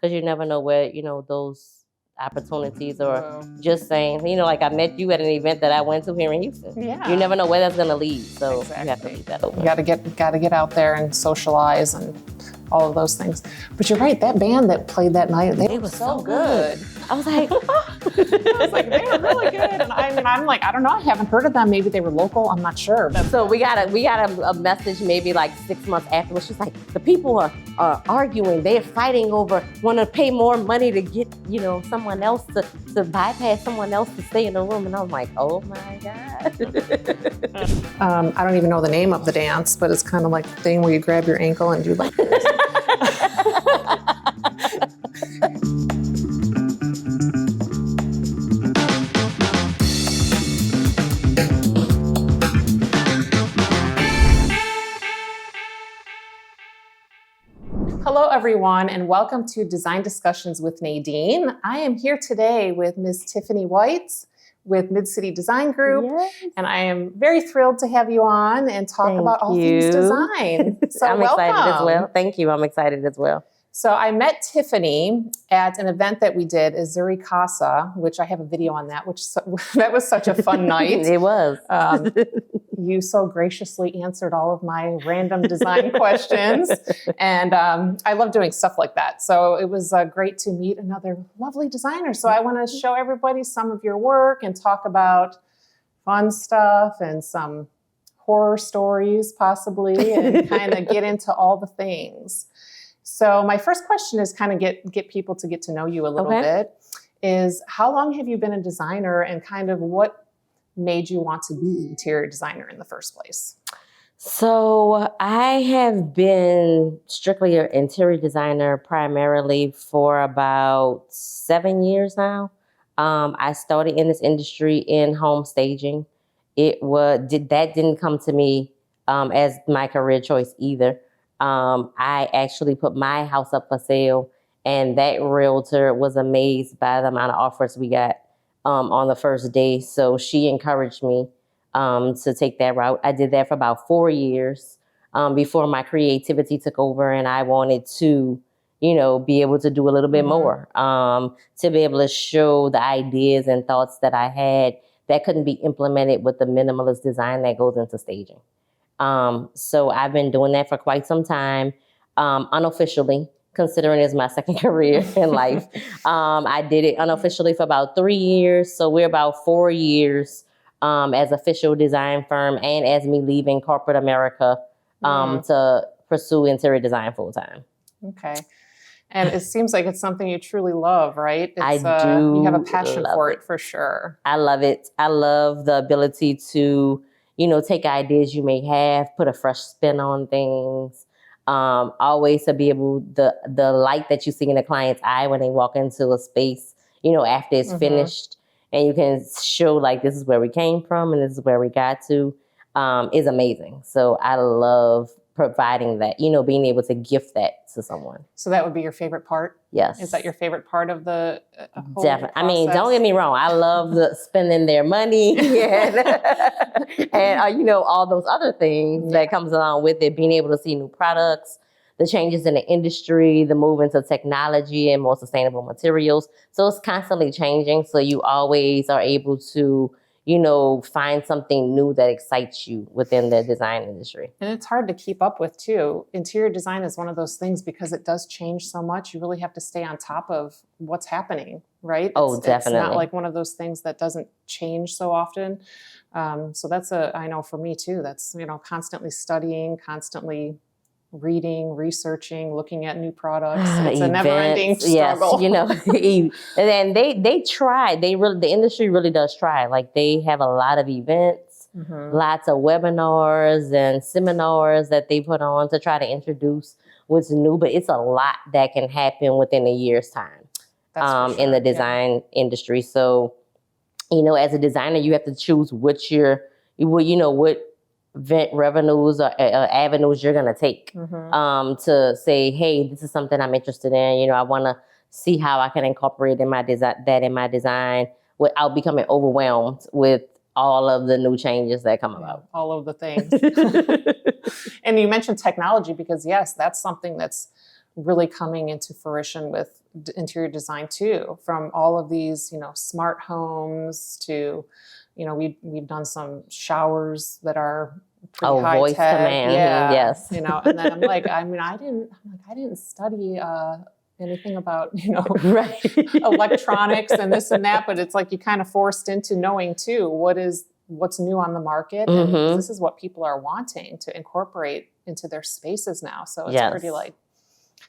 because you never know where, those opportunities or Wow. just saying, like I met you at an event that I went to here in Houston. Yeah. You never know where that's going to lead. So you have to Exactly. leave that open. You gotta get out there and socialize and all of those things. But you're right, that band that played that night, they were so good. I was like, they were really good. And I'm like, I don't know, I haven't heard of them. Maybe they were local, I'm not sure. so we got a message maybe like 6 months afterwards. She's like, the people are arguing. They're fighting over, want to pay more money to get, someone else to bypass someone else to stay in the room. And I'm like, oh my God. I don't even know the name of the dance, but it's kind of like the thing where you grab your ankle and do like this. Hello, everyone, and welcome to Design Discussions with Nadine. I am here today with Ms. Tiffany White with Midcity Design Group, Yes. and I am very thrilled to have you on and talk about all things design. So I'm welcome. excited as well. Thank you. I'm excited as well. So I met Tiffany at an event that we did, Azuri Casa, which I have a video on that, that was such a fun night. It was. You so graciously answered all of my random design questions. And I love doing stuff like that. So it was great to meet another lovely designer. So I want to show everybody some of your work and talk about fun stuff and some horror stories possibly, and kind of get into all the things. So my first question is kind of get people to get to know you a little bit, is how long have you been a designer and kind of what made you want to be an interior designer in the first place? So I have been strictly an interior designer primarily for about 7 years now. I started in this industry in home staging. That didn't come to me as my career choice either. I actually put my house up for sale, and that realtor was amazed by the amount of offers we got on the first day. So she encouraged me to take that route. I did that for about 4 years before my creativity took over, and I wanted to, be able to do a little bit more, to be able to show the ideas and thoughts that I had that couldn't be implemented with the minimalist design that goes into staging. So I've been doing that for quite some time, unofficially, considering it's my second career in life. I did it unofficially for about 3 years. So we're about 4 years as official design firm, and as me leaving corporate America to pursue interior design full time. Okay. And it seems like it's something you truly love, right? I do. You have a passion for it for sure. I love it. I love the ability to, take ideas you may have, put a fresh spin on things. Always to be able, the light that you see in the client's eye when they walk into a space, after it's finished, and you can show like, this is where we came from and this is where we got to, is amazing. So I love providing that, being able to gift that to someone. So that would be your favorite part? Yes. Is that your favorite part of the whole Definitely. process? I mean, don't get me wrong. I love spending their money and all those other things that comes along with it, being able to see new products, the changes in the industry, the move into technology and more sustainable materials. So it's constantly changing. So you always are able to, find something new that excites you within the design industry. And it's hard to keep up with too. Interior design is one of those things because it does change so much. You really have to stay on top of what's happening, right? Definitely. It's not like one of those things that doesn't change so often. So that's I know for me too, that's, constantly studying, constantly reading, researching, looking at new products. It's a never-ending struggle. Yes, and they try. The industry really does try. Like they have a lot of events, lots of webinars and seminars that they put on to try to introduce what's new. But it's a lot that can happen within a year's time in the design industry. So, as a designer, you have to choose what revenues or avenues you're going to take to say, hey, this is something I'm interested in. I want to see how I can incorporate in my design without becoming overwhelmed with all of the new changes that come about. All of the things. And you mentioned technology because, yes, that's something that's really coming into fruition with interior design too, from all of these, smart homes to, we've done some showers that are pretty high voice tech. command. Yeah. Yes. And then I'm like, I didn't study anything about, Right. electronics and this and that, but it's like you kind of forced into knowing too, what's new on the market. Mm-hmm. And this is what people are wanting to incorporate into their spaces now. So it's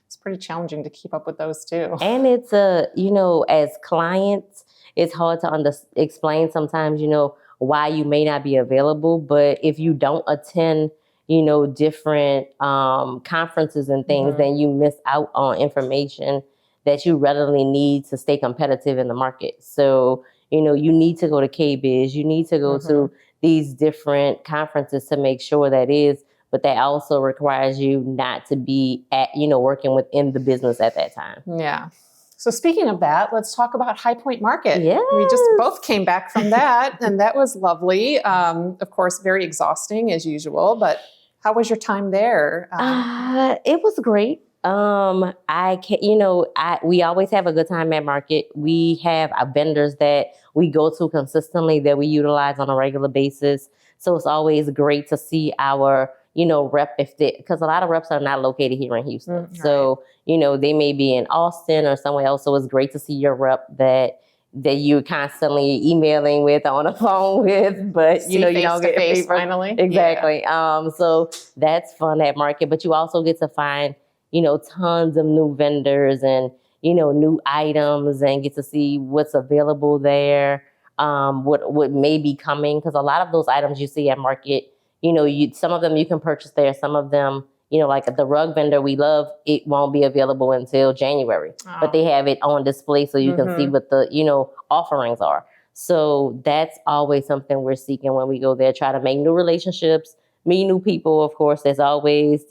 it's pretty challenging to keep up with those too. And it's as clients, it's hard to explain sometimes, why you may not be available. But if you don't attend, different conferences and things, Mhm. then you miss out on information that you readily need to stay competitive in the market. So, you need to go to KBIS, you need to go to these different conferences to make sure that is, but that also requires you not to be at, working within the business at that time. Yeah. So speaking of that, let's talk about High Point Market. Yes. We just both came back from that, and that was lovely. Of course, very exhausting as usual, but how was your time there? It was great. We always have a good time at market. We have our vendors that we go to consistently that we utilize on a regular basis. So it's always great to see our, rep because a lot of reps are not located here in Houston. Right. So, they may be in Austin or somewhere else. So it's great to see your rep that you're constantly emailing with, on the phone with, but you don't get face paper. finally. Exactly. Yeah. So that's fun at market, but you also get to find, tons of new vendors and, new items, and get to see what's available there, what may be coming. Because a lot of those items you see at market, some of them you can purchase there, some of them, like the rug vendor we love, it won't be available until January, but they have it on display so you can see what the, offerings are. So that's always something we're seeking when we go there, try to make new relationships, meet new people. Of course, there's always,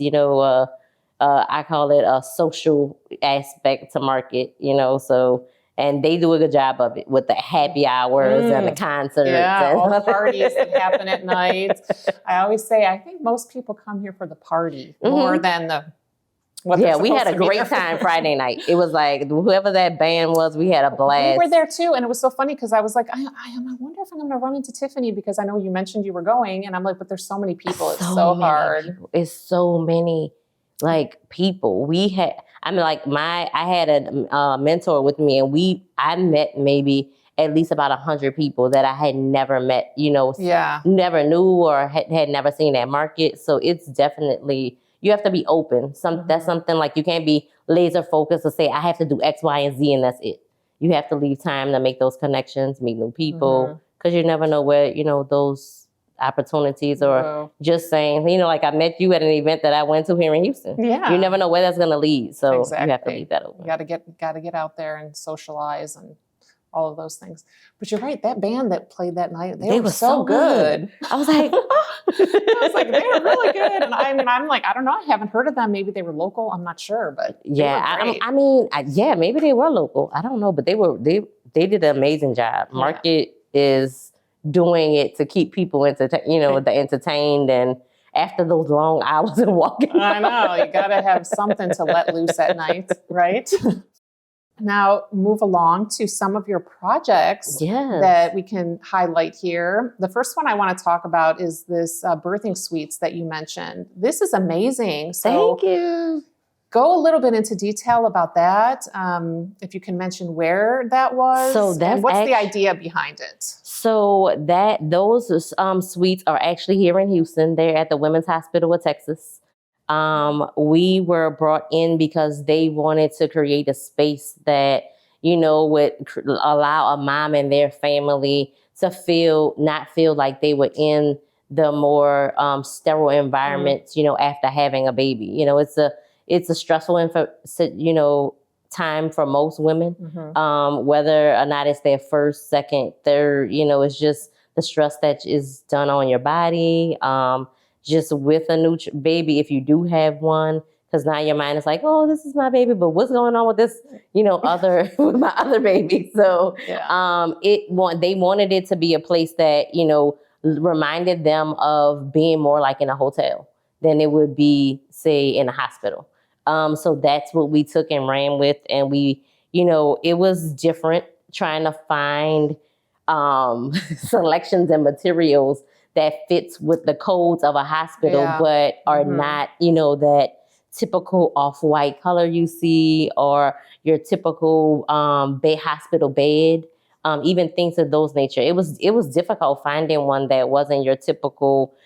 I call it a social aspect to market, so, and they do a good job of it with the happy hours and the concerts. Yeah, and all the parties that happen at night. I always say, I think most people come here for the party more than what they're we had a supposed to be great there for. time Friday night. It was like, whoever that band was, we had a blast. We were there too, and it was so funny because I was like, I wonder if I'm going to run into Tiffany, because I know you mentioned you were going, and I'm like, but there's so many people. It's so hard. People. It's so many people. I had a mentor with me, and I met maybe at least about 100 people that I had never met, never knew or had never seen at market. So it's definitely, you have to be open. That's something like, you can't be laser focused to say, I have to do X, Y, and Z, and that's it. You have to leave time to make those connections, meet new people, because you never know where, those opportunities, or just saying, like I met you at an event that I went to here in Houston. Yeah. You never know where that's going to lead. So Exactly. You have to leave that open. You got to get out there and socialize and all of those things. But you're right, that band that played that night, they were so good. I was like, they were really good. And I'm like, I don't know, I haven't heard of them. Maybe they were local. I'm not sure, but maybe they were local. I don't know, but they did an amazing job. Market is doing it to keep people entertained, and after those long hours of walking. I know, you got to have something to let loose at night, right? Now, move along to some of your projects that we can highlight here. The first one I want to talk about is this birthing suites that you mentioned. This is amazing. So thank you. Go a little bit into detail about that. If you can mention where that was, and what's the idea behind it? So those suites are actually here in Houston. They're at the Women's Hospital of Texas. We were brought in because they wanted to create a space that, would allow a mom and their family to not feel like they were in the more sterile environments, after having a baby. It's a stressful, time for most women, whether or not it's their first, second, third, it's just the stress that is done on your body. Just with a new baby, if you do have one, because now your mind is like, oh, this is my baby, but what's going on with this, with my other baby? So they wanted it to be a place that, reminded them of being more like in a hotel than it would be, say, in a hospital. So that's what we took and ran with. And it was different trying to find selections and materials that fits with the codes of a hospital, but are not, that typical off-white color you see, or your typical hospital bed, even things of those nature. It was difficult finding one that wasn't your typical,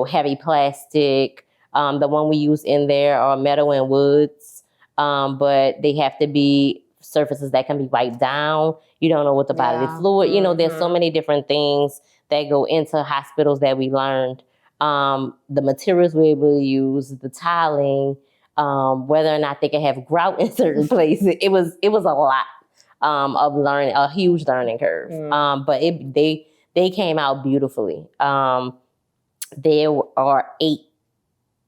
heavy plastic. The one we use in there are metal and woods, but they have to be surfaces that can be wiped down. You don't know what the bodily fluid, there's so many different things that go into hospitals that we learned. The materials we were able to use, the tiling, whether or not they could have grout in certain places. It was a lot of learning, a huge learning curve. But they came out beautifully. There are 8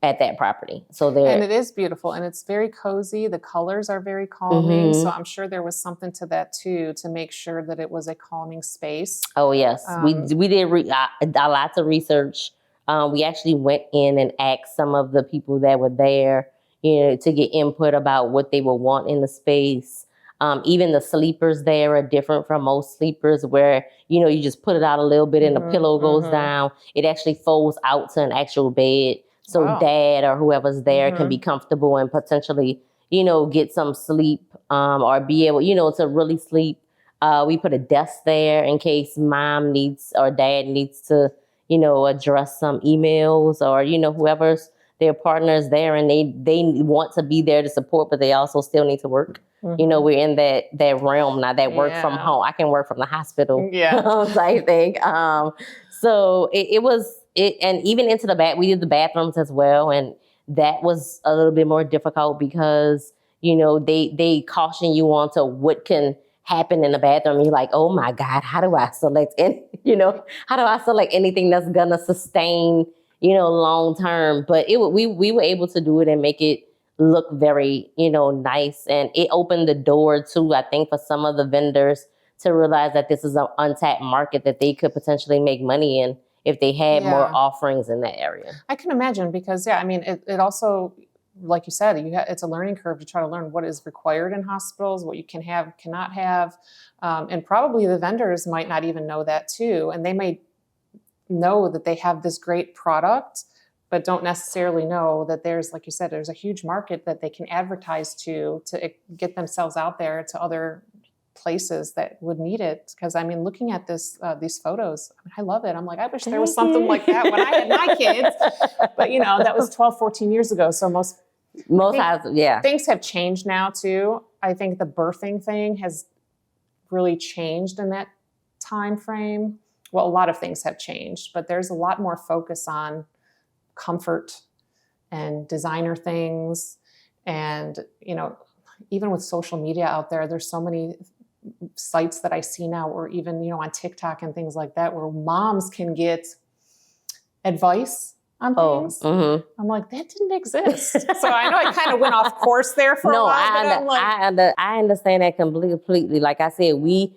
at that property. And it is beautiful, and it's very cozy. The colors are very calming. So I'm sure there was something to that too, to make sure that it was a calming space. Oh yes, we did lots of research. We actually went in and asked some of the people that were there, to get input about what they would want in the space. Even the sleepers there are different from most sleepers, where you just put it out a little bit and the pillow goes down. It actually folds out to an actual bed. So dad or whoever's there can be comfortable and potentially, get some sleep, or be able, to really sleep. We put a desk there in case mom needs or dad needs to, address some emails, or, whoever's their partner is there and they want to be there to support, but they also still need to work. We're in that realm now, that work from home. I can work from the hospital type thing. So it was, and even into we did the bathrooms as well. And that was a little bit more difficult because, they caution you on to what can happen in the bathroom. You're like, oh my God, how do I select anything that's gonna sustain, long term? But we were able to do it and make it look very, nice. And it opened the door too, I think, for some of the vendors to realize that this is an untapped market that they could potentially make money in if they had more offerings in that area. I can imagine, because it also, like you said, it's a learning curve to try to learn what is required in hospitals, what you can have, cannot have. And probably the vendors might not even know that too. And they may know that they have this great product, but don't necessarily know that there's, like you said, there's a huge market that they can advertise to get themselves out there to other places that would need it. Because looking at these photos, I love it. I'm like, I wish there was something like that when I had my kids. But that was 12, 14 years ago. So most houses, things have changed now too. I think the birthing thing has really changed in that time frame. Well, a lot of things have changed, but there's a lot more focus on comfort and designer things. And, even with social media out there, there's so many sites that I see now, or even, on TikTok and things like that, where moms can get advice on things. I'm like, that didn't exist. So I know I kind of went off course there for a while. I understand that completely. Like I said, we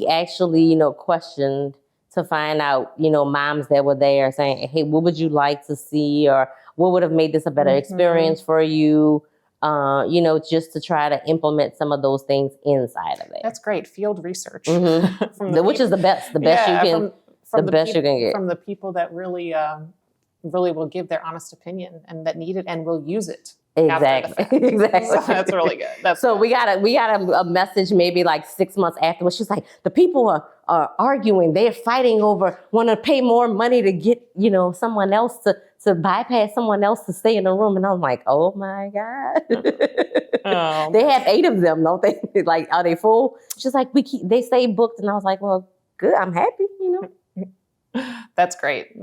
actually, questioned to find out, moms that were there saying, hey, what would you like to see? Or what would have made this a better experience for you? Just to try to implement some of those things inside of it. That's great. Field research. Which is the best. The best you can get. From the people that really will give their honest opinion and that need it and will use it. Exactly. So that's really good. So we got a message maybe like 6 months afterwards. She's like, the people are arguing. They're fighting over, want to pay more money to get, someone else to bypass someone else to stay in the room. And I'm like, oh my God. They have 8 of them, don't they? Like, are they full? She's like, they stay booked. And I was like, well, good. I'm happy, That's great.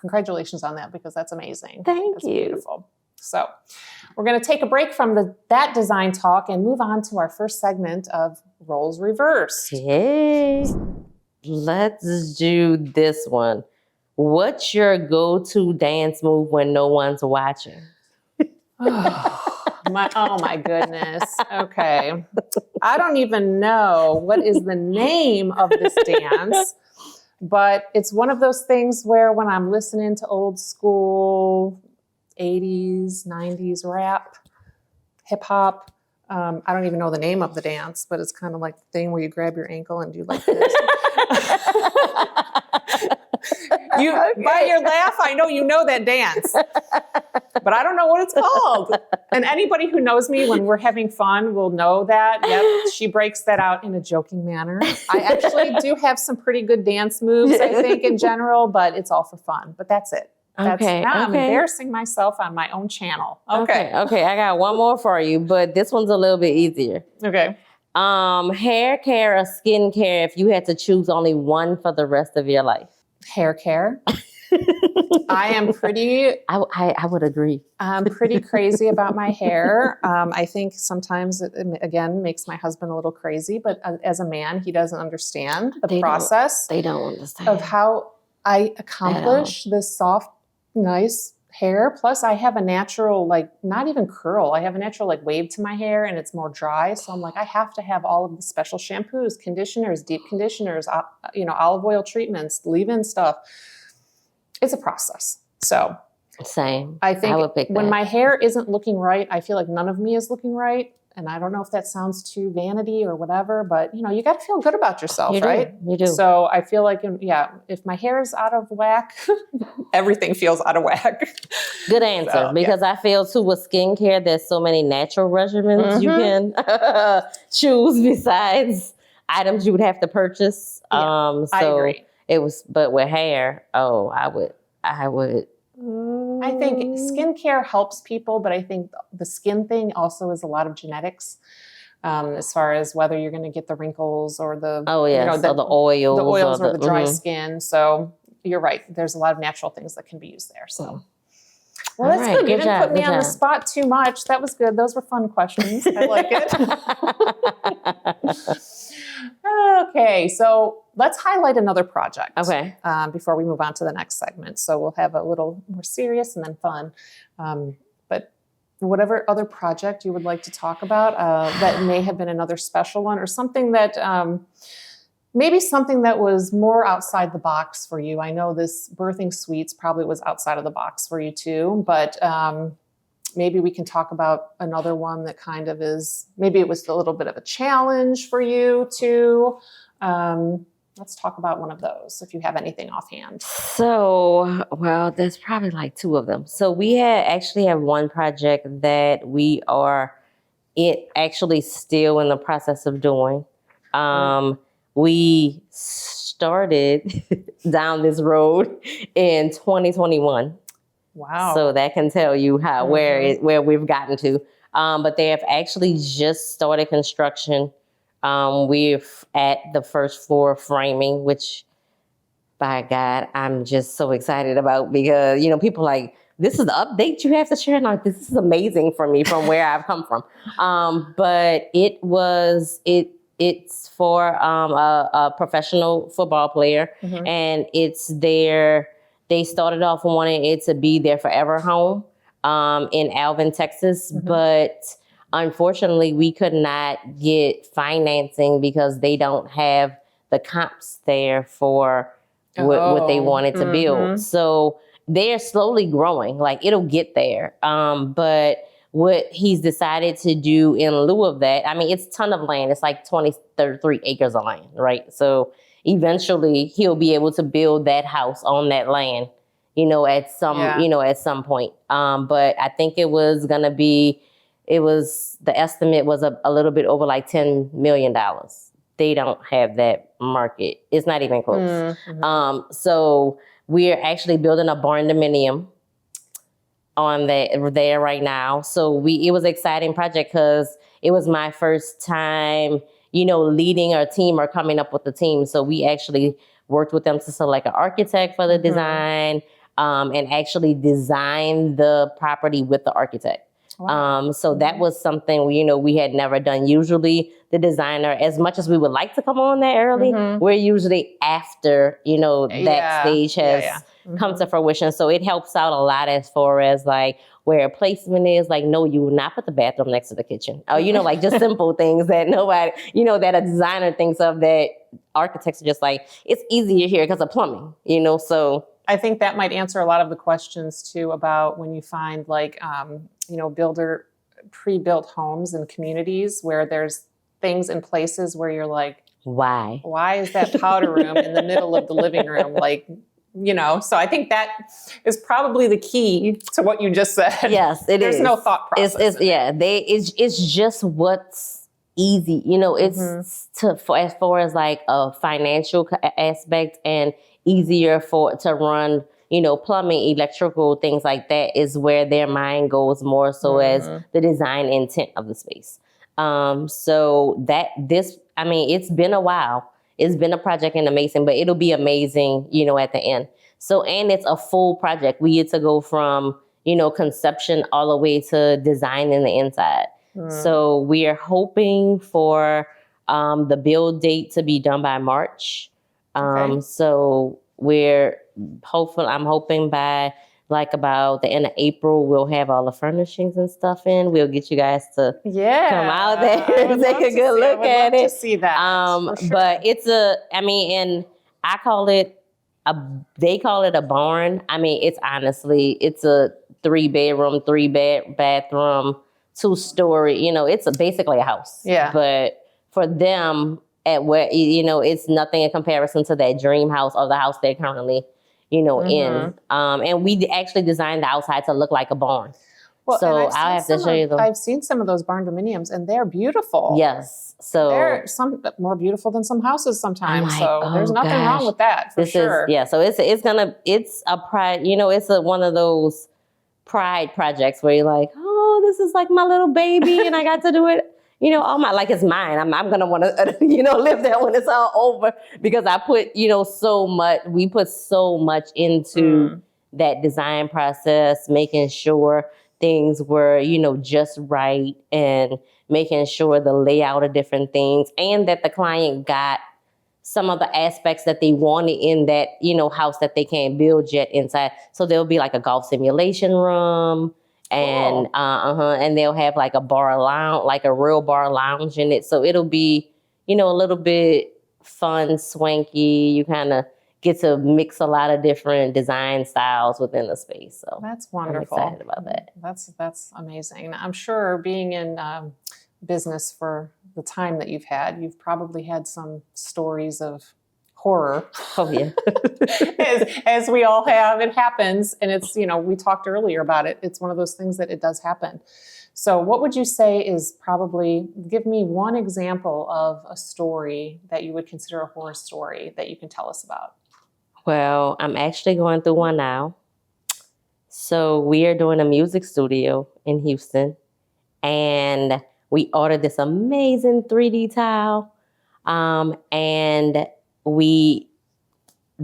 Congratulations on that, because that's amazing. Thank you. Beautiful. So we're going to take a break from that design talk and move on to our first segment of Roles Reversed. Yay. Let's do this one. What's your go-to dance move when no one's watching? Oh my goodness. Okay. I don't even know what is the name of this dance, but it's one of those things where when I'm listening to old school 80s, 90s rap, hip hop. I don't even know the name of the dance, but it's kind of like the thing where you grab your ankle and do like this. By your laugh, I know you know that dance, but I don't know what it's called. And anybody who knows me when we're having fun will know that. Yep, she breaks that out in a joking manner. I actually do have some pretty good dance moves, I think, in general, but it's all for fun. But that's it. I'm embarrassing myself on my own channel. Okay. I got one more for you, but this one's a little bit easier. Okay. Hair care or skin care if you had to choose only one for the rest of your life? Hair care. I am pretty... I would agree. I'm pretty crazy about my hair. I think sometimes it, again, makes my husband a little crazy, but as a man, he doesn't understand the process. They don't understand. Of how I accomplish this soft, nice hair. Plus I have a natural, like, not even curl. I have a natural like wave to my hair and it's more dry. So I'm like, I have to have all of the special shampoos, conditioners, deep conditioners, olive oil treatments, leave-in stuff. It's a process. So same. I think I would pick when that. my hair isn't looking right, I feel like none of me is looking right. And I don't know if that sounds too vanity or whatever, but you got to feel good about yourself, right? You do. So I feel like, if my hair is out of whack, everything feels out of whack. Good answer, because I feel too with skincare, there's so many natural regimens you can choose besides items you would have to purchase. I agree. But with hair, I would. I think skincare helps people, but I think the skin thing also is a lot of genetics. As far as whether you're going to get the wrinkles or the the oils or the dry skin. So you're right. There's a lot of natural things that can be used there. So, well, that's good. You didn't put me on the spot too much. That was good. Those were fun questions. I like it. Okay, so let's highlight another project. Okay. Before we move on to the next segment. So we'll have a little more serious and then fun. But whatever other project you would like to talk about that may have been another special one or something that maybe something that was more outside the box for you. I know this birthing suites probably was outside of the box for you too, but maybe we can talk about another one that kind of is, maybe it was a little bit of a challenge for you too. Let's talk about one of those if you have anything offhand. So, well, there's probably like two of them. So we actually have one project that we are actually still in the process of doing. We started down this road in 2021. Wow. So that can tell you how where we've gotten to. But they have actually just started construction. We're at the first floor framing, which, by God, I'm just so excited about because, people like, this is the update you have to share. And like, this is amazing for me from where I've come from. But it's for a professional football player, and it's they started off wanting it to be their forever home in Alvin, Texas, but unfortunately, we could not get financing because they don't have the comps there for what they wanted to build. So they're slowly growing, like it'll get there. But what he's decided to do in lieu of that, I mean, it's a ton of land. It's like 33 acres of land, right? So eventually he'll be able to build that house on that land, at some point. But I think it was going to be, the estimate was a little bit over like $10 million. They don't have that market. It's not even close. So we're actually building a barn dominium on there right now. So it was an exciting project because it was my first time, leading our team or coming up with the team. So we actually worked with them to select an architect for the design and actually design the property with the architect. Wow. So that was something we had never done. Usually the designer, as much as we would like to come on that early, we're usually after, that stage has come to fruition. So it helps out a lot as far as like where placement is. Like, no, you will not put the bathroom next to the kitchen. Or, like just simple things that nobody, that a designer thinks of that architects are just like, it's easier here because of plumbing, so. I think that might answer a lot of the questions too about when you find like, pre-built homes and communities where there's things in places where you're like, Why? why is that powder room in the middle of the living room? Like, so I think that is probably the key to what you just said. Yes, it There's is. no thought process. It's just what's easy. It's as far as like a financial aspect and easier to run, plumbing, electrical, things like that is where their mind goes more so as the design intent of the space. So it's been a while. It's been a project and amazing, but it'll be amazing, at the end. So, and it's a full project. We get to go from, conception all the way to designing the inside. So we are hoping for the build date to be done by March. So I'm hoping by like about the end of April, we'll have all the furnishings and stuff in. We'll get you guys to come out there and take a good look at it. To see that. For sure. But and I call it they call it a barn. It's a 3-bedroom, 3-bathroom, 2-story. It's basically a house. Yeah. But for them, it's nothing in comparison to that dream house or the house they're currently in. And we actually designed the outside to look like a barn. Well, so I'll have to show you them. I've seen some of those barn dominiums and they're beautiful. Yes. So they're some more beautiful than some houses sometimes. Like, so there's nothing wrong with that for sure. So it's a pride, it's one of those pride projects where you're like, oh, this is like my little baby and I got to do it. Like it's mine. I'm going to want to, live there when it's all over because I put, we put so much into that design process, making sure things were, just right and making sure the layout of different things and that the client got some of the aspects that they wanted in that, house that they can't build yet inside. So there'll be like a golf simulation room. And and they'll have like a bar lounge, like a real bar lounge in it. So it'll be, a little bit fun, swanky. You kind of get to mix a lot of different design styles within the space. So that's wonderful. I'm excited about that. That's amazing. And I'm sure being in business for the time that you've probably had some stories of horror. Oh yeah. as we all have, it happens. And it's, we talked earlier about it. It's one of those things that it does happen. So what would you say is give me one example of a story that you would consider a horror story that you can tell us about? Well, I'm actually going through one now. So we are doing a music studio in Houston and we ordered this amazing 3D tile. And we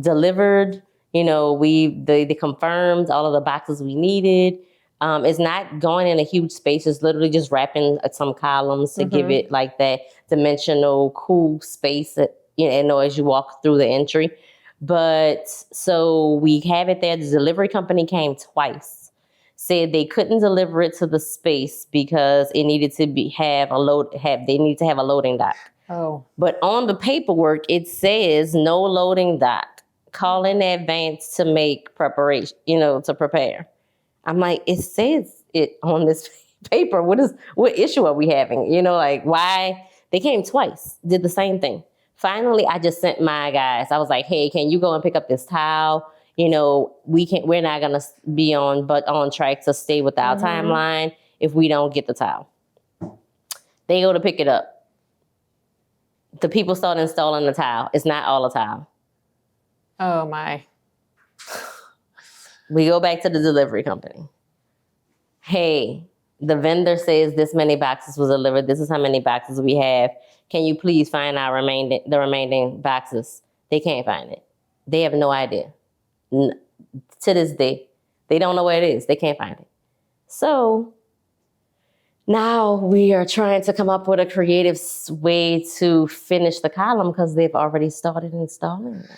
delivered, they confirmed all of the boxes we needed. It's not going in a huge space. It's literally just wrapping some columns to give it like that dimensional, cool space that, as you walk through the entry. But so we have it there. The delivery company came twice, said they couldn't deliver it to the space because it needed to they need to have a loading dock. Oh. But on the paperwork, it says no loading dock. Call in advance to make preparation, to prepare. I'm like, it says it on this paper. What issue are we having? Why? They came twice, did the same thing. Finally, I just sent my guys. I was like, hey, can you go and pick up this tile? We're not going to be on track to stay with our timeline if we don't get the tile. They go to pick it up. The people start installing the tile. It's not all the tile. Oh my. We go back to the delivery company. Hey, the vendor says this many boxes was delivered. This is how many boxes we have. Can you please find the remaining boxes? They can't find it. They have no idea. To this day, they don't know where it is. They can't find it. So now we are trying to come up with a creative way to finish the column because they've already started installing them.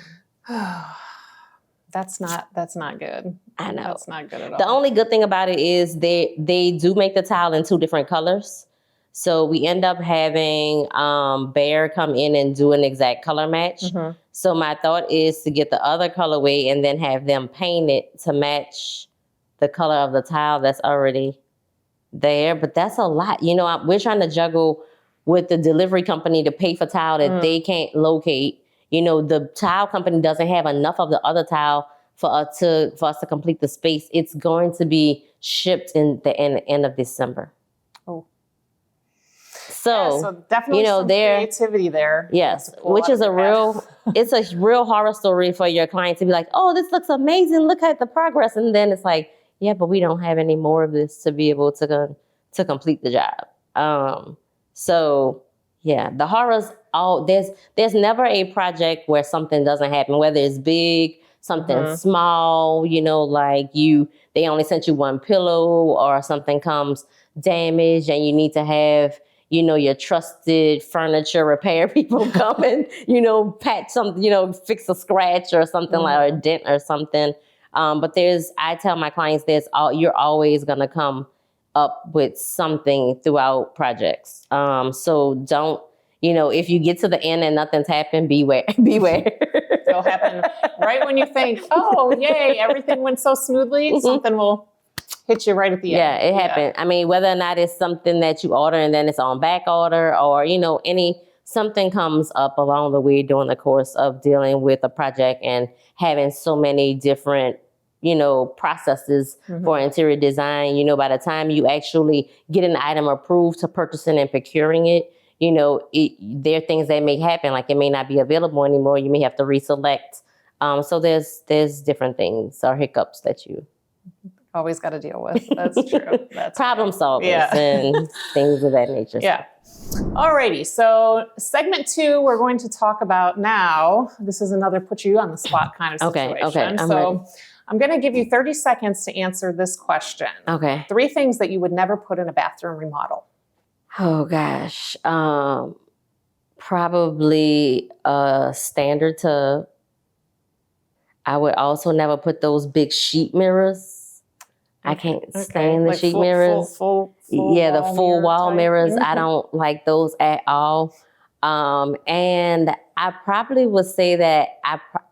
That's not good. I know. That's not good at all. The only good thing about it is they do make the tile in 2 different colors. So we end up having Bear come in and do an exact color match. So my thought is to get the other colorway and then have them paint it to match the color of the tile that's already there, but that's a lot. You know, we're trying to juggle with the delivery company to pay for tile that they can't locate. You know, the tile company doesn't have enough of the other tile for us to complete the space. It's going to be shipped in the end of December. Oh. So, so definitely you know, some creativity there. Yes, which is it's a real horror story for your client to be like, oh, this looks amazing. Look at the progress. And then it's like, yeah, but we don't have any more of this to be able to complete the job. So yeah, the horrors, there's never a project where something doesn't happen, whether it's big, something small, you know, like they only sent you one pillow or something comes damaged and you need to have, you know, your trusted furniture repair people come and, you know, patch something, you know, fix a scratch or something like a dent or something. But I tell my clients you're always going to come up with something throughout projects. So don't, you know, if you get to the end and nothing's happened, beware. It'll happen right when you think, oh, yay, everything went so smoothly. Something will hit you right at the end. Yeah, it happened. I mean, whether or not it's something that you order and then it's on back order, or, you know, something comes up along the way during the course of dealing with a project and having so many different, you know, processes for interior design. You know, by the time you actually get an item approved to purchasing and procuring it, you know, there are things that may happen, like it may not be available anymore. You may have to reselect. So there's different things or hiccups that you always got to deal with. That's true. That's problem solvers and things of that nature. Yeah. Alrighty. So segment 2, we're going to talk about now. This is another put you on the spot kind of situation. Okay. I'm ready. I'm going to give you 30 seconds to answer this question. Okay. 3 things that you would never put in a bathroom remodel. Oh gosh. Probably a standard tub. I would also never put those big sheet mirrors. I can't stand the sheet mirrors. Full the full wall mirrors. Mm-hmm. I don't like those at all. And I probably would say that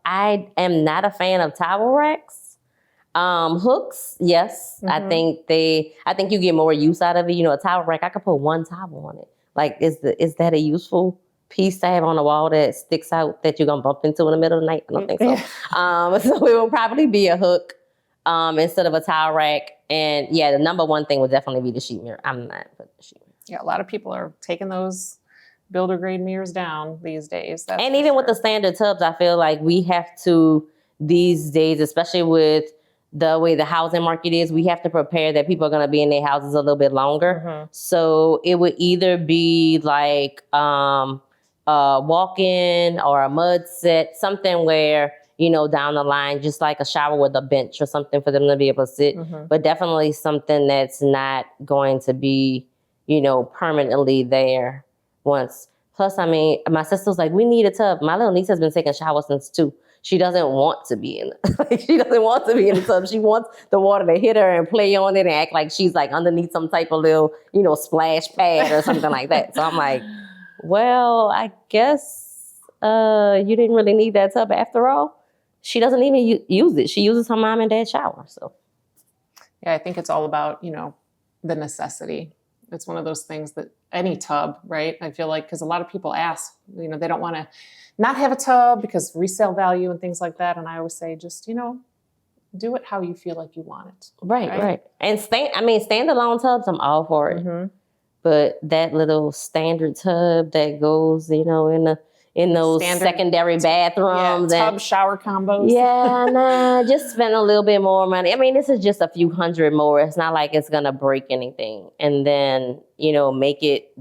I am not a fan of towel racks. Hooks, yes. I think you get more use out of it. You know, a towel rack, I could put one towel on it. Like, is that a useful piece to have on the wall that sticks out that you're gonna bump into in the middle of the night? I don't think so. So it will probably be a hook instead of a towel rack. And yeah, the number one thing would definitely be the sheet mirror. I'm not putting the sheet mirror. Yeah, a lot of people are taking those builder grade mirrors down these days. And even with the standard tubs, I feel like we have to, these days, especially with the way the housing market is, we have to prepare that people are going to be in their houses a little bit longer. So it would either be like a walk-in or a mud set, something where, you know, down the line, just like a shower with a bench or something for them to be able to sit, but definitely something that's not going to be, you know, permanently there once. Plus, I mean, my sister's like, we need a tub. My little niece has been taking showers since 2. She doesn't want to be in it. She doesn't want to be in the tub. She wants the water to hit her and play on it and act like she's like underneath some type of little, you know, splash pad or something like that. So I'm like, well, I guess you didn't really need that tub after all. She doesn't even use it. She uses her mom and dad's shower. So yeah, I think it's all about, you know, the necessity. It's one of those things that any tub, right? I feel like, because a lot of people ask, you know, they don't want to not have a tub because resale value and things like that. And I always say, just, you know, do it how you feel like you want it. Right. And standalone tubs, I'm all for it. But that little standard tub that goes, you know, in those secondary bathrooms. Tub shower combos. Yeah, nah, just spend a little bit more money. I mean, this is just a few hundred more. It's not like it's going to break anything. And then, you know,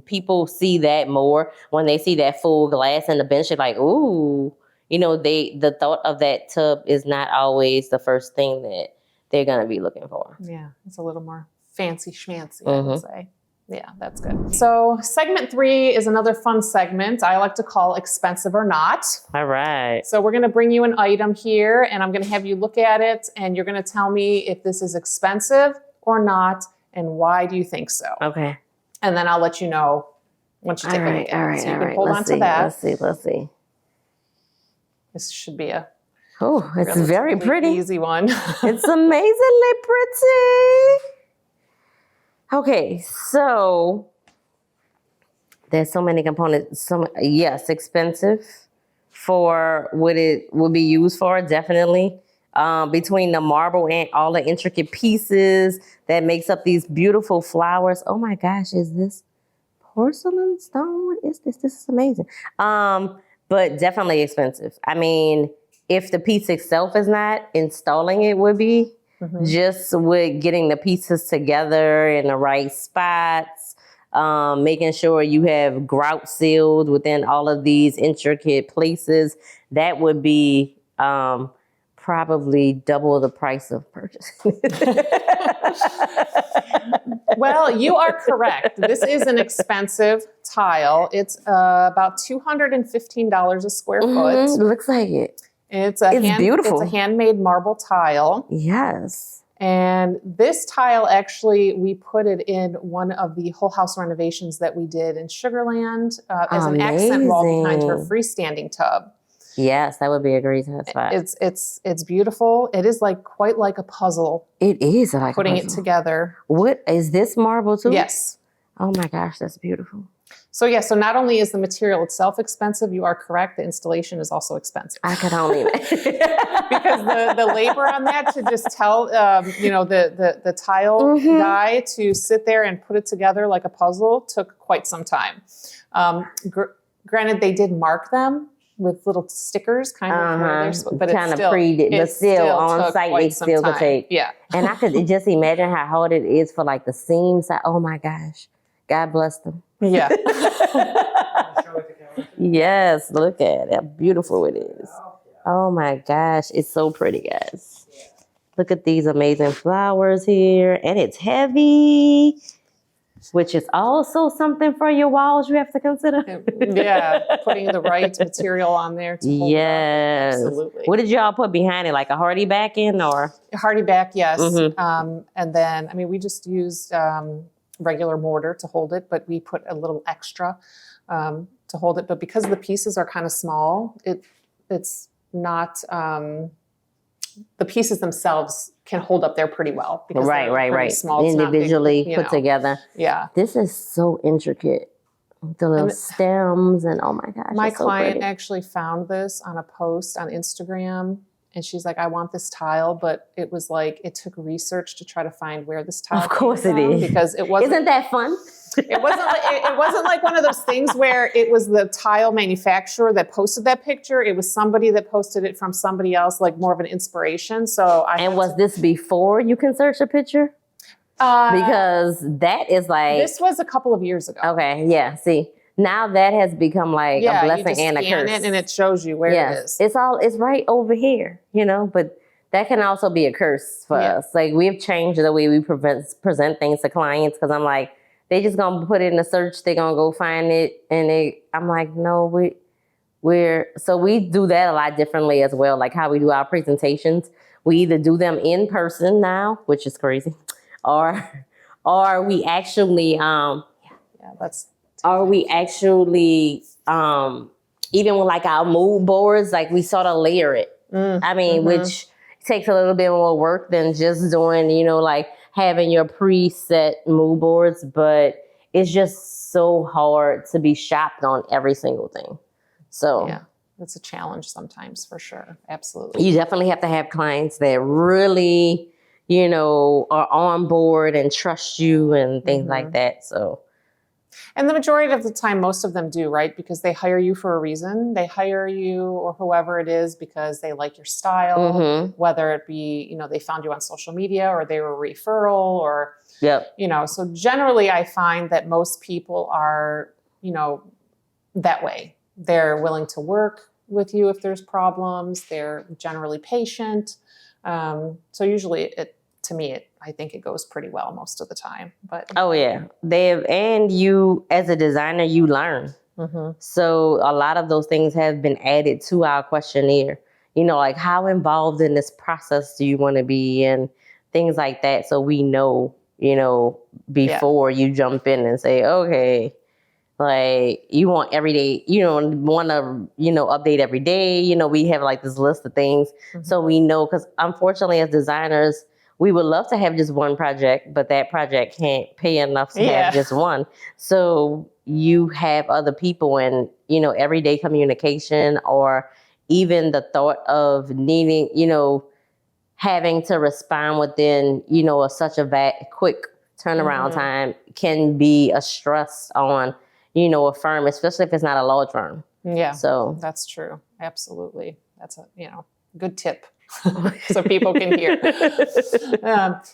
people see that more when they see that full glass in the bench. They're like, ooh, you know, the thought of that tub is not always the first thing that they're going to be looking for. Yeah, it's a little more fancy schmancy, I would say. Yeah, that's good. So segment 3 is another fun segment I like to call expensive or not. All right. So we're going to bring you an item here and I'm going to have you look at it and you're going to tell me if this is expensive or not and why do you think so. Okay. And then I'll let you know once you take a look at it. So you can hold on to that. Let's see. This should be a it's very pretty. Easy one. It's amazingly pretty. Okay, so there's so many components. Yes, expensive for what it would be used for, definitely. Between the marble and all the intricate pieces that makes up these beautiful flowers. Oh my gosh, is this porcelain stone? What is this? This is amazing. But definitely expensive. I mean, if the piece itself is not, installing it would be. Just with getting the pieces together in the right spots, making sure you have grout sealed within all of these intricate places, that would be probably double the price of purchasing. Well, you are correct. This is an expensive tile. It's about $215 a square foot. Looks like it. It's beautiful. It's a handmade marble tile. Yes. And this tile, actually, we put it in one of the whole house renovations that we did in Sugarland as an accent wall behind her freestanding tub. Yes, that would be a great spot. It's beautiful. It is like quite like a puzzle. It is like putting a puzzle. It together. What is this marble too? Yes. Oh my gosh, that's beautiful. So yeah, so not only is the material itself expensive, you are correct, the installation is also expensive. I could only because the labor on that to just tell the tile guy to sit there and put it together like a puzzle took quite some time. Granted, they did mark them with little stickers, kind of, but kind of but still on site they still could take. Yeah, and I could just imagine how hard it is for like the seams. Oh my gosh, God bless them. Yeah. Yes, look at it. How beautiful it is. Oh my gosh, it's so pretty, guys. Look at these amazing flowers here, and it's heavy, which is also something for your walls you have to consider. Yeah, putting the right material on there to hold it up. Absolutely. What did y'all put behind it, like a hardy backing or? Hardy back, yes. And then, I mean, we just used regular mortar to hold it, but we put a little extra to hold it. But because the pieces are kind of small, it's not, the pieces themselves can hold up there pretty well. Because right. Small, individually big, put together. Yeah. This is so intricate. The little stems and oh my gosh. My client actually found this on a post on Instagram. And she's like, I want this tile, but it was like, it took research to try to find where this tile Of course came it from, is. because it wasn't. Isn't that fun? It wasn't like one of those things where it was the tile manufacturer that posted that picture. It was somebody that posted it from somebody else, like more of an inspiration. So was this before you can search a picture? Because that is like. This was a couple of years ago. Okay, yeah, see. Now that has become like a blessing and a curse. It and it shows you where it is. It's right over here, but that can also be a curse for us. Like we've changed the way we present things to clients because I'm like, they just gonna put it in the search, they're gonna go find it, and I'm like, no, so we do that a lot differently as well, like how we do our presentations. We either do them in person now, which is crazy, or we actually even with like our mood boards, like we sort of layer it. I mean, which takes a little bit more work than just doing, like having your preset mood boards, but it's just so hard to be shopped on every single thing. So yeah, it's a challenge sometimes for sure. Absolutely. You definitely have to have clients that really, are on board and trust you and things like that. So. And the majority of the time, most of them do, right? Because they hire you for a reason. They hire you or whoever it is because they like your style, whether it be, they found you on social media or they were a referral or, so generally I find that most people are, that way. They're willing to work with you if there's problems. They're generally patient. So usually I think it goes pretty well most of the time. But oh yeah, and you as a designer, you learn. So a lot of those things have been added to our questionnaire. Like how involved in this process do you want to be, and things like that. So we know, before you jump in and say, okay, like you want every day, want to, update every day. We have like this list of things, so we know because unfortunately as designers, we would love to have just one project, but that project can't pay enough to Yeah. have just one. So you have other people, and, you know, everyday communication, or even the thought of needing, you know, having to respond within, you know, such a quick turnaround time can be a stress on, you know, a firm, especially if it's not a large firm. Yeah, So that's true. Absolutely. That's a, you know, good tip so people can hear.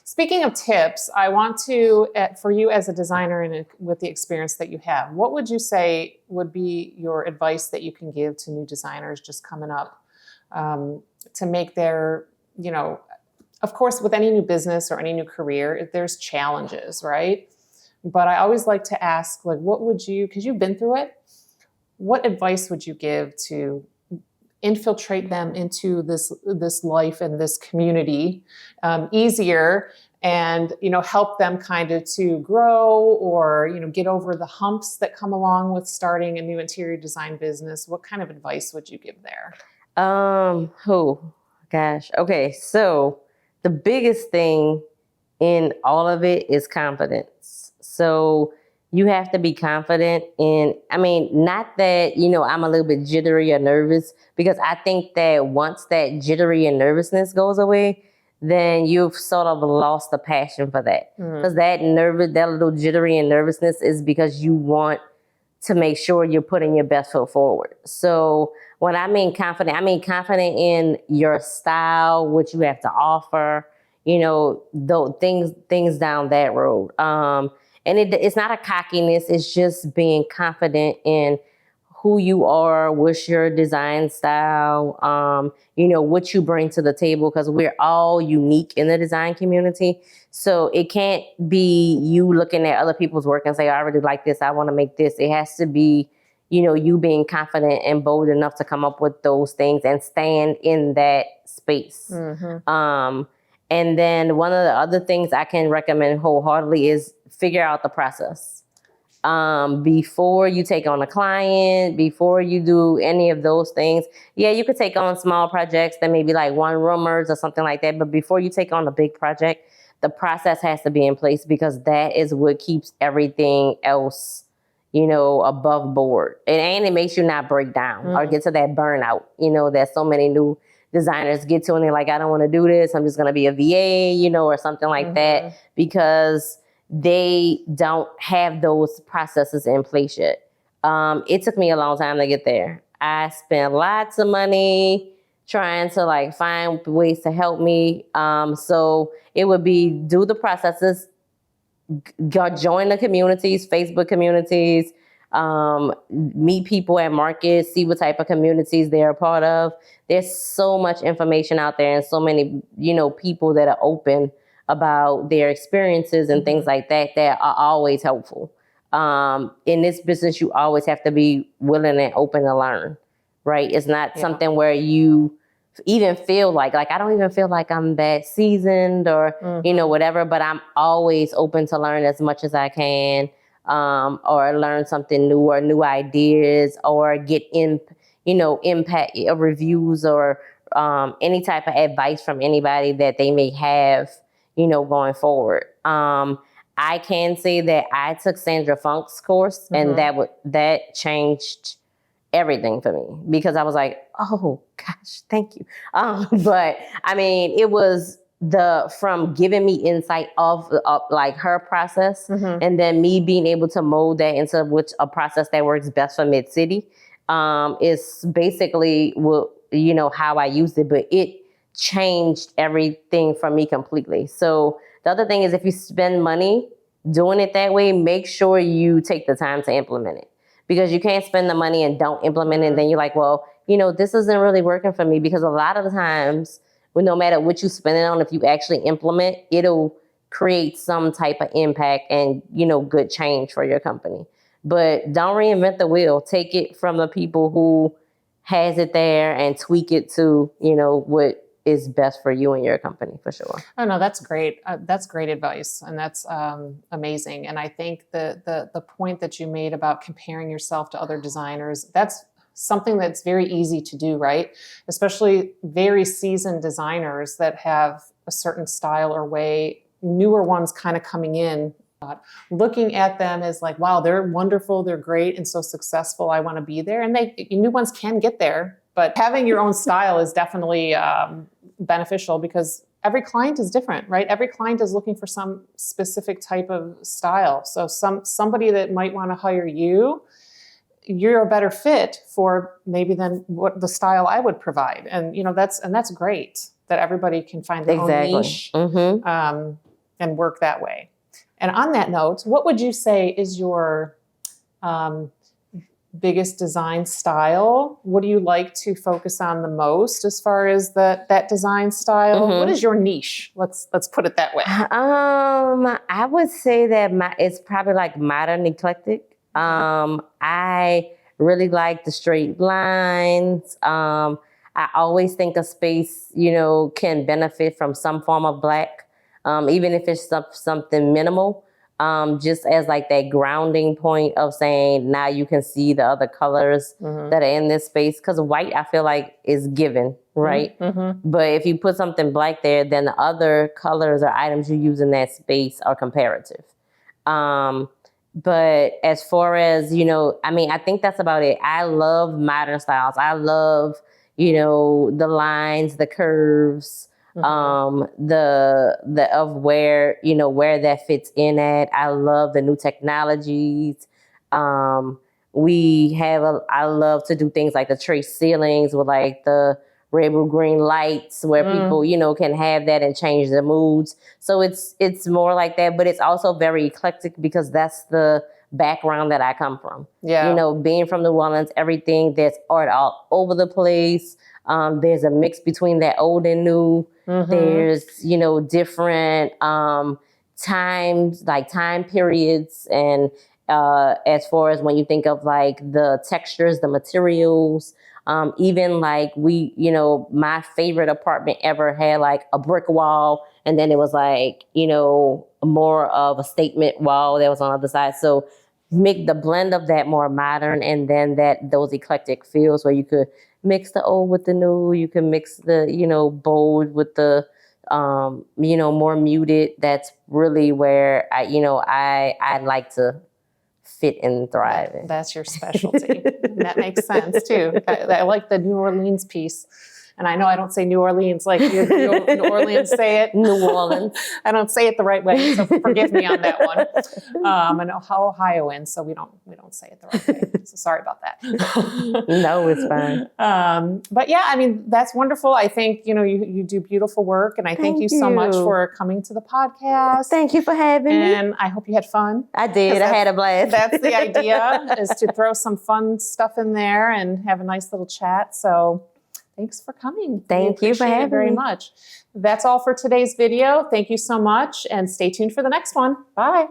Speaking of tips, I want to, for you as a designer and with the experience that you have, what would you say would be your advice that you can give to new designers just coming up to make their, you know, of course, with any new business or any new career, there's challenges, right? But I always like to ask, like, what would you, because you've been through it, what advice would you give to infiltrate them into this life and this community easier, and, you know, help them kind of to grow, or, you know, get over the humps that come along with starting a new interior design business? What kind of advice would you give there? Oh gosh. Okay, so the biggest thing in all of it is confidence. So you have to be confident in, I mean, not that, you know, I'm a little bit jittery or nervous, because I think that once that jittery and nervousness goes away, then you've sort of lost the passion for that. Because that little jittery and nervousness is because you want to make sure you're putting your best foot forward. So when I mean confident in your style, what you have to offer, you know, those things down that road. And it's not a cockiness, it's just being confident in who you are, what's your design style, you know, what you bring to the table, because we're all unique in the design community. So it can't be you looking at other people's work and say, I really like this, I want to make this. It has to be, you know, you being confident and bold enough to come up with those things and stand in that space. And then one of the other things I can recommend wholeheartedly is figure out the process. Before you take on a client, before you do any of those things, yeah, you could take on small projects that may be like one roomers or something like that. But before you take on a big project, the process has to be in place, because that is what keeps everything else, you know, above board. And it makes you not break down or get to that burnout, you know, that so many new designers get to, and they're like, I don't want to do this, I'm just going to be a VA, you know, or something like that, because they don't have those processes in place yet. It took me a long time to get there. I spent lots of money trying to like find ways to help me. So it would be do the processes, join the communities, Facebook communities, meet people at markets, see what type of communities they're a part of. There's so much information out there, and so many, you know, people that are open about their experiences and things like that are always helpful. In this business, you always have to be willing and open to learn, right? It's not something where you even feel like I don't even feel like I'm that seasoned or, you know, whatever, but I'm always open to learn as much as I can, or learn something new or new ideas, or get impact reviews, or any type of advice from anybody that they may have, you know, going forward. I can say that I took Sandra Funk's course, and that changed everything for me, because I was like, oh gosh, thank you. But I mean, it was from giving me insight of like her process, and then me being able to mold that into a process that works best for Midcity. Is basically what, you know, how I used it, but it changed everything for me completely. So the other thing is, if you spend money doing it that way, make sure you take the time to implement it, because you can't spend the money and don't implement it. And then you're like, well, you know, this isn't really working for me, because a lot of the times, no matter what you spend it on, if you actually implement, it'll create some type of impact and, you know, good change for your company. But don't reinvent the wheel. Take it from the people who has it there and tweak it to, you know, what is best for you and your company, for sure. Oh no, that's great. That's great advice, and that's amazing. And I think the point that you made about comparing yourself to other designers, that's something that's very easy to do, right? Especially very seasoned designers that have a certain style or way, newer ones kind of coming in, looking at them as like, wow, they're wonderful, they're great and so successful, I want to be there. And new ones can get there, but having your own style is definitely beneficial because every client is different, right? Every client is looking for some specific type of style. So somebody that might want to hire you, you're a better fit for maybe than what the style I would provide. And that's great that everybody can find their own niche and work that way. And on that note, what would you say is your biggest design style? What do you like to focus on the most as far as that design style? What is your niche? Let's put it that way. I would say that it's probably like modern eclectic. I really like the straight lines. I always think a space, can benefit from some form of black, even if it's something minimal. Just as like that grounding point of saying, now you can see the other colors that are in this space. Because white, I feel like, is given, right? But if you put something black there, then the other colors or items you use in that space are comparative. But as far as, I think that's about it. I love modern styles. I love, the lines, the curves, the of where, where that fits in at. I love the new technologies. I love to do things like the trace ceilings with like the red, blue, green lights where people, can have that and change their moods. So it's more like that, but it's also very eclectic because that's the background that I come from. Yeah. Being from New Orleans, everything, there's art all over the place. There's a mix between that old and new. There's, different times, like time periods. And as far as when you think of like the textures, the materials, even like my favorite apartment ever had like a brick wall. And then it was like, more of a statement wall that was on the other side. So make the blend of that more modern and then those eclectic feels where you could mix the old with the new. You can mix the, bold with the, more muted. That's really where I like to fit and thrive in. That's your specialty. That makes sense too. I like the New Orleans piece. And I know I don't say New Orleans like you New Orleans say it. New Orleans. I don't say it the right way, so forgive me on that one. I know how Ohioans, so we don't say it the right way. So sorry about that. No, it's fine. But yeah, that's wonderful. I think you do beautiful work, and I thank you so much for coming to the podcast. Thank you for having me. And I hope you had fun. I did. I had a blast. That's the idea, is to throw some fun stuff in there and have a nice little chat. So thanks for coming. Thank you for having me very much. That's all for today's video. Thank you so much, and stay tuned for the next one. Bye.